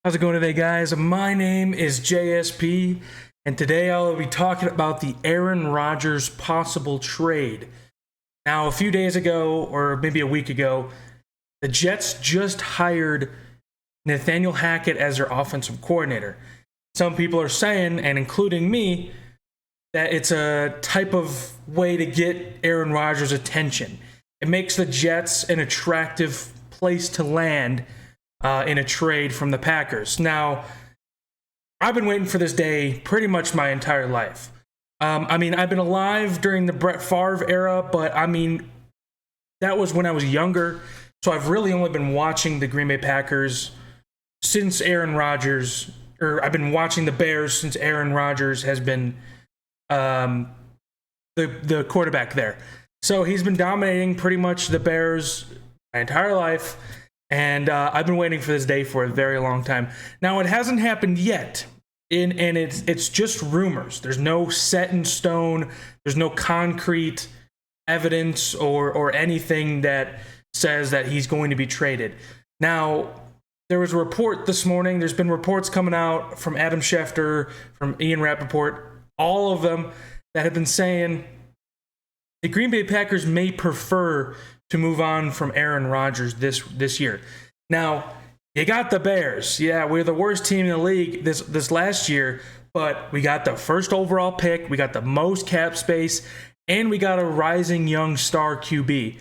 How's it going today, guys? My name is JSP, and today I'll be talking about the Aaron Rodgers possible trade. Now, a few days ago, or maybe a week ago, the Jets just hired Nathaniel Hackett as their offensive coordinator. Some people are saying, and including me, that it's a type of way to get Aaron Rodgers' attention. It makes the Jets an attractive place to land in a trade from the Packers. Now, I've been waiting for this day pretty much my entire life. I've been alive during the Brett Favre era, but that was when I was younger. So I've really only been watching the Green Bay Packers since Aaron Rodgers, or I've been watching the Bears since Aaron Rodgers has been the quarterback there. So he's been dominating pretty much the Bears my entire life. And I've been waiting for this day for a very long time. Now, it hasn't happened yet, and it's just rumors. There's no set in stone. There's no concrete evidence or anything that says that he's going to be traded. Now, there was a report this morning. There's been reports coming out from Adam Schefter, from Ian Rappaport, all of them that have been saying the Green Bay Packers may prefer to move on from Aaron Rodgers this year. Now, you got the Bears. Yeah, we're the worst team in the league this last year, but we got the first overall pick, we got the most cap space, and we got a rising young star QB.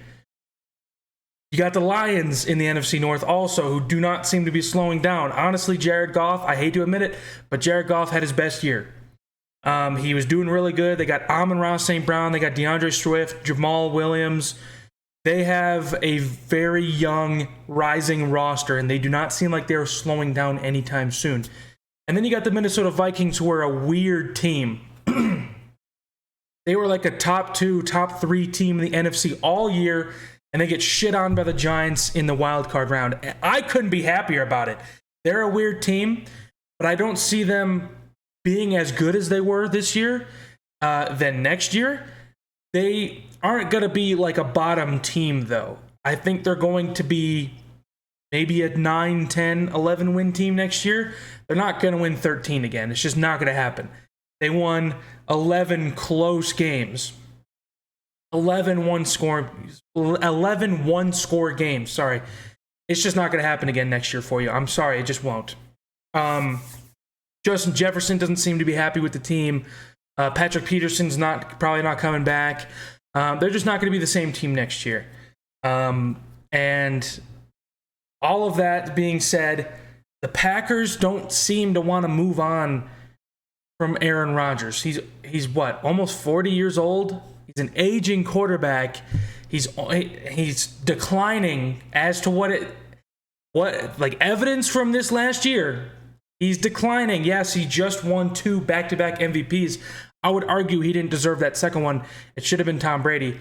You got the Lions in the NFC North also, who do not seem to be slowing down. Honestly, Jared Goff, I hate to admit it, but Jared Goff had his best year. He was doing really good. They got Amon-Ra St. Brown, they got DeAndre Swift, Jamal Williams. They have a very young, rising roster, and they do not seem like they're slowing down anytime soon. And then you got the Minnesota Vikings, who are a weird team. They were like a top 2, top 3 team in the NFC all year, and they get shit on by the Giants in the wild card round. I couldn't be happier about it. They're a weird team, but I don't see them being as good as they were this year than next year. They aren't going to be like a bottom team, though. I think they're going to be maybe a 9, 10, 11 win team next year. They're not going to win 13 again. It's just not going to happen. They won 11 close games. 11 one-score games. Sorry. It's just not going to happen again next year for you. I'm sorry. It just won't. Justin Jefferson doesn't seem to be happy with the team. Patrick Peterson's probably not coming back. They're just not going to be the same team next year. And all of that being said, the Packers don't seem to want to move on from Aaron Rodgers. He's what, almost 40 years old? He's an aging quarterback. He's declining as to what evidence from this last year. He's declining. Yes, he just won 2 back-to-back MVPs. I would argue he didn't deserve that second one. It should have been Tom Brady.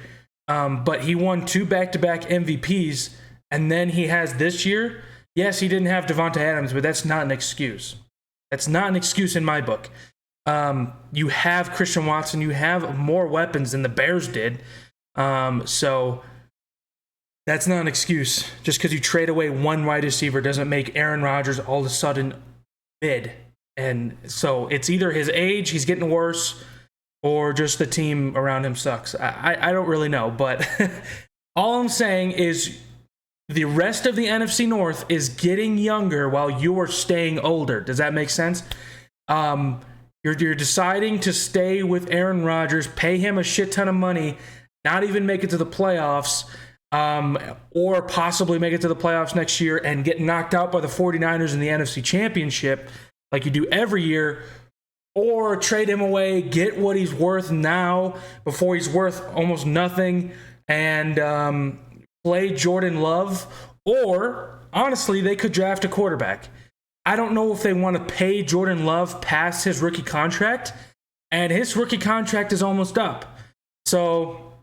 But he won 2 back-to-back MVPs, and then he has this year. Yes, he didn't have Devonta Adams, but that's not an excuse. That's not an excuse in my book. You have Christian Watson. You have more weapons than the Bears did. So that's not an excuse. Just because you trade away one wide receiver doesn't make Aaron Rodgers all of a sudden mid. And so it's either his age, he's getting worse, or just the team around him sucks. I don't really know, but all I'm saying is the rest of the NFC North is getting younger while you're staying older. Does that make sense? You're deciding to stay with Aaron Rodgers, pay him a shit ton of money, not even make it to the playoffs, or possibly make it to the playoffs next year and get knocked out by the 49ers in the NFC Championship like you do every year, or trade him away, get what he's worth now before he's worth almost nothing, and play Jordan Love. Or, honestly, they could draft a quarterback. I don't know if they want to pay Jordan Love past his rookie contract, and his rookie contract is almost up. So,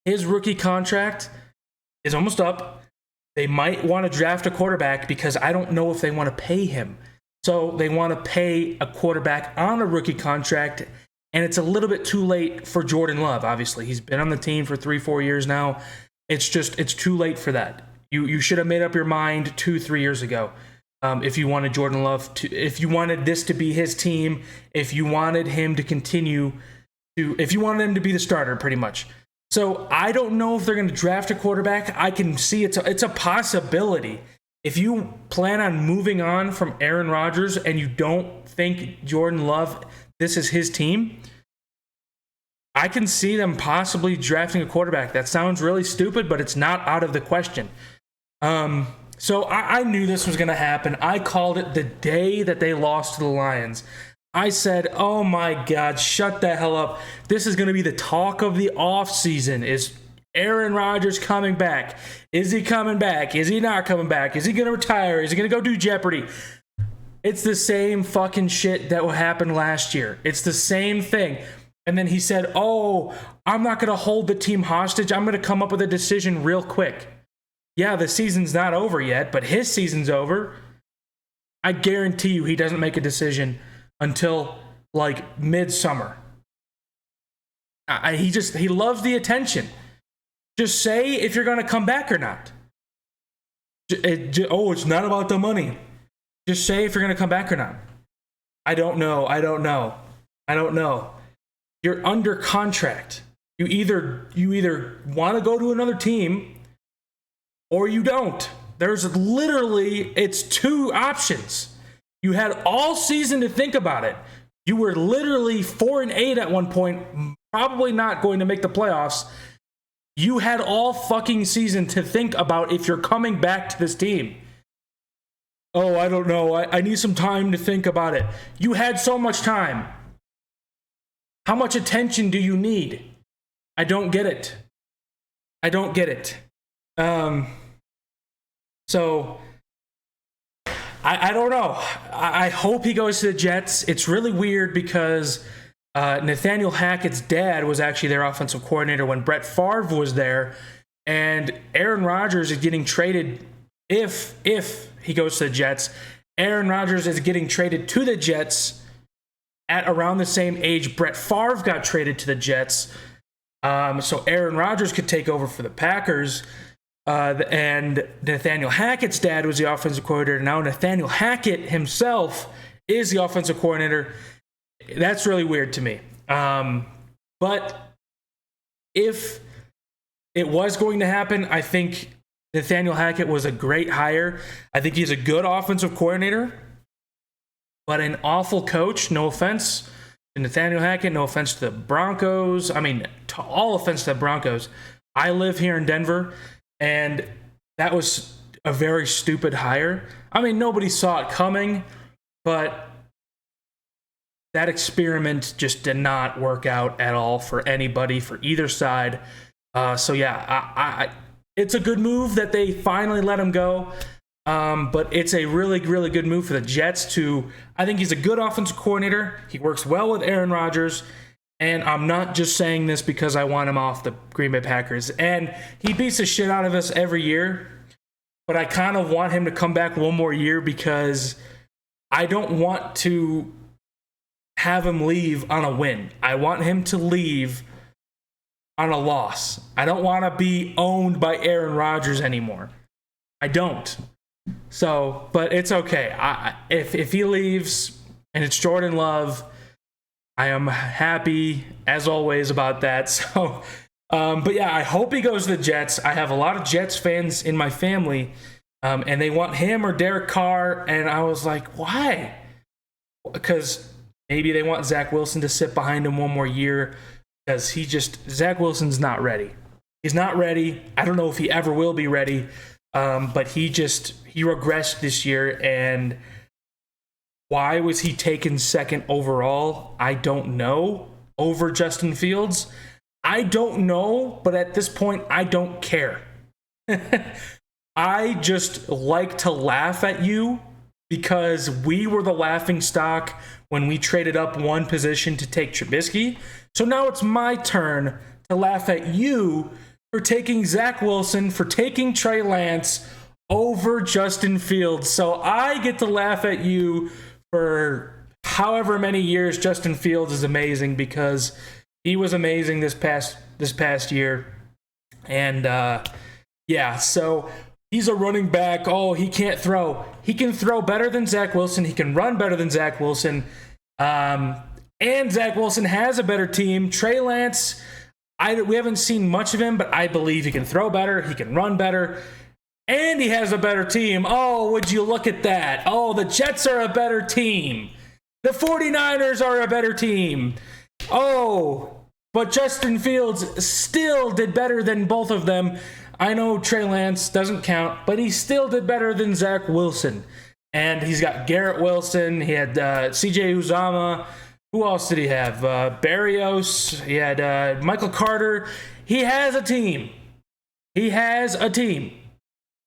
his rookie contract is almost up. They might want to draft a quarterback because I don't know if they want to pay him. So they want to pay a quarterback on a rookie contract, and it's a little bit too late for Jordan Love, obviously. He's been on the team for 3-4 years now. It's too late for that. You should have made up your mind 2-3 years ago. If you wanted Jordan Love if you wanted this to be his team, if you wanted him to continue if you wanted him to be the starter, pretty much. So I don't know if they're going to draft a quarterback. I can see it's a possibility. If you plan on moving on from Aaron Rodgers and you don't think Jordan Love, this is his team, I can see them possibly drafting a quarterback. That sounds really stupid, but it's not out of the question. So I knew this was going to happen. I called it the day that they lost to the Lions. I said, oh my God, shut the hell up. This is going to be the talk of the offseason. Is Aaron Rodgers coming back? Is he coming back? Is he not coming back? Is he going to retire? Is he going to go do Jeopardy? It's the same fucking shit that happened last year. It's the same thing. And then he said, oh, I'm not going to hold the team hostage. I'm going to come up with a decision real quick. Yeah, the season's not over yet, but his season's over. I guarantee you he doesn't make a decision until like midsummer. He loves the attention. Just say if you're going to come back or not. It's not about the money. Just say if you're going to come back or not. I don't know. You're under contract. You either want to go to another team or you don't. There's literally, it's two options. You had all season to think about it. You were literally 4-8 at one point, probably not going to make the playoffs. You had all fucking season to think about if you're coming back to this team. Oh, I don't know. I need some time to think about it. You had so much time. How much attention do you need? I don't get it. So, I don't know. I hope he goes to the Jets. It's really weird because Nathaniel Hackett's dad was actually their offensive coordinator when Brett Favre was there. And Aaron Rodgers is getting traded, if he goes to the Jets, Aaron Rodgers is getting traded to the Jets at around the same age Brett Favre got traded to the Jets. So Aaron Rodgers could take over for the Packers. And Nathaniel Hackett's dad was the offensive coordinator. Now Nathaniel Hackett himself is the offensive coordinator. That's really weird to me. But if it was going to happen, I think Nathaniel Hackett was a great hire. I think he's a good offensive coordinator, but an awful coach. No offense to Nathaniel Hackett. No offense to the Broncos. I mean, to all offense to the Broncos. I live here in Denver, and that was a very stupid hire. I mean, nobody saw it coming, but that experiment just did not work out at all for anybody, for either side. So yeah, it's a good move that they finally let him go. But it's a really, really good move for the Jets I think he's a good offensive coordinator. He works well with Aaron Rodgers. And I'm not just saying this because I want him off the Green Bay Packers. And he beats the shit out of us every year. But I kind of want him to come back one more year because I don't want to have him leave on a win. I want him to leave on a loss. I don't want to be owned by Aaron Rodgers anymore. I don't. So, but it's okay. If he leaves and it's Jordan Love, I am happy as always about that. So, but yeah, I hope he goes to the Jets. I have a lot of Jets fans in my family, and they want him or Derek Carr. And I was like, why? Because maybe they want Zach Wilson to sit behind him one more year because Zach Wilson's not ready. He's not ready. I don't know if he ever will be ready. But he regressed this year, and why was he taken second overall? I don't know. Over Justin Fields? I don't know, but at this point, I don't care. I just like to laugh at you because we were the laughing stock when we traded up one position to take Trubisky. So now it's my turn to laugh at you for taking Zach Wilson, for taking Trey Lance over Justin Fields. So I get to laugh at you for however many years Justin Fields is amazing because he was amazing this past year. And yeah, so he's a running back. Oh, he can't throw. He can throw better than Zach Wilson. He can run better than Zach Wilson. And Zach Wilson has a better team. Trey Lance, we haven't seen much of him, but I believe he can throw better. He can run better. And he has a better team. Oh, would you look at that? Oh, the Jets are a better team. The 49ers are a better team. Oh, but Justin Fields still did better than both of them. I know Trey Lance doesn't count, but he still did better than Zach Wilson. And he's got Garrett Wilson. He had CJ Uzama. Who else did he have? Barrios. He had Michael Carter. He has a team. He has a team.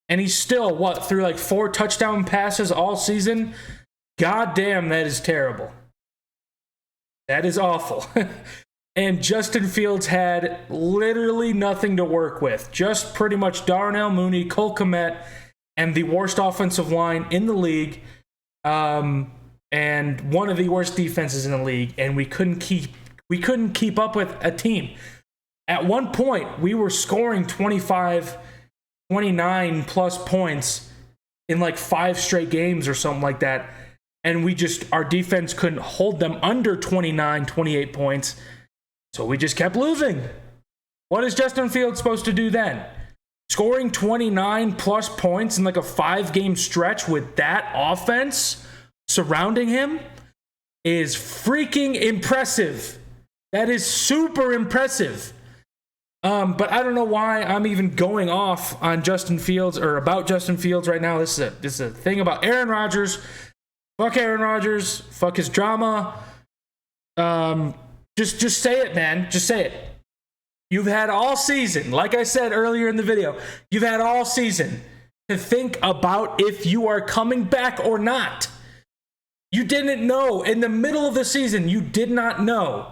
And he's still, threw like 4 touchdown passes all season? God damn, that is terrible. That is awful. And Justin Fields had literally nothing to work with. Just pretty much Darnell Mooney, Cole Kmet, and the worst offensive line in the league. And one of the worst defenses in the league. And we couldn't keep up with a team. At one point, we were scoring 29 plus points in like 5 straight games or something like that. And our defense couldn't hold them under 28 points. So we just kept losing. What is Justin Fields supposed to do then? Scoring 29 plus points in like a 5-game stretch with that offense surrounding him is freaking impressive. That is super impressive. But I don't know why I'm even going off on Justin Fields or about Justin Fields right now. This is a thing about Aaron Rodgers. Fuck Aaron Rodgers. Fuck his drama. Just say it, man. Just say it. You've had all season, like I said earlier in the video, you've had all season to think about if you are coming back or not. You didn't know. In the middle of the season, you did not know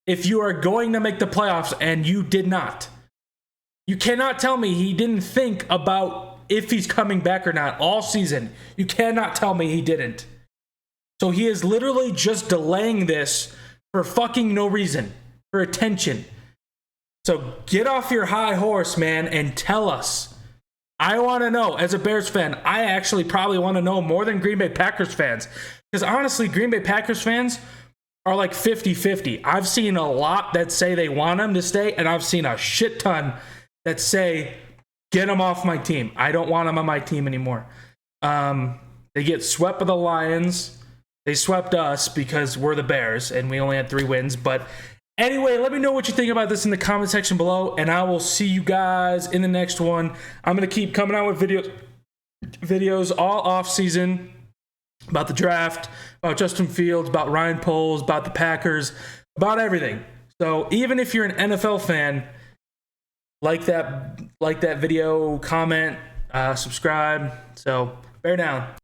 if you are going to make the playoffs, and you did not. You cannot tell me he didn't think about if he's coming back or not all season. You cannot tell me he didn't. So he is literally just delaying this for fucking no reason, for attention. So get off your high horse, man, and tell us. I want to know, as a Bears fan, I actually probably want to know more than Green Bay Packers fans. Because honestly, Green Bay Packers fans are like 50-50. I've seen a lot that say they want him to stay, and I've seen a shit ton that say, get him off my team. I don't want him on my team anymore. They get swept by the Lions. They swept us because we're the Bears, and we only had 3 wins. But anyway, let me know what you think about this in the comment section below, and I will see you guys in the next one. I'm going to keep coming out with videos all off season about the draft, about Justin Fields, about Ryan Poles, about the Packers, about everything. So even if you're an NFL fan, like that video, comment, subscribe. So bear down.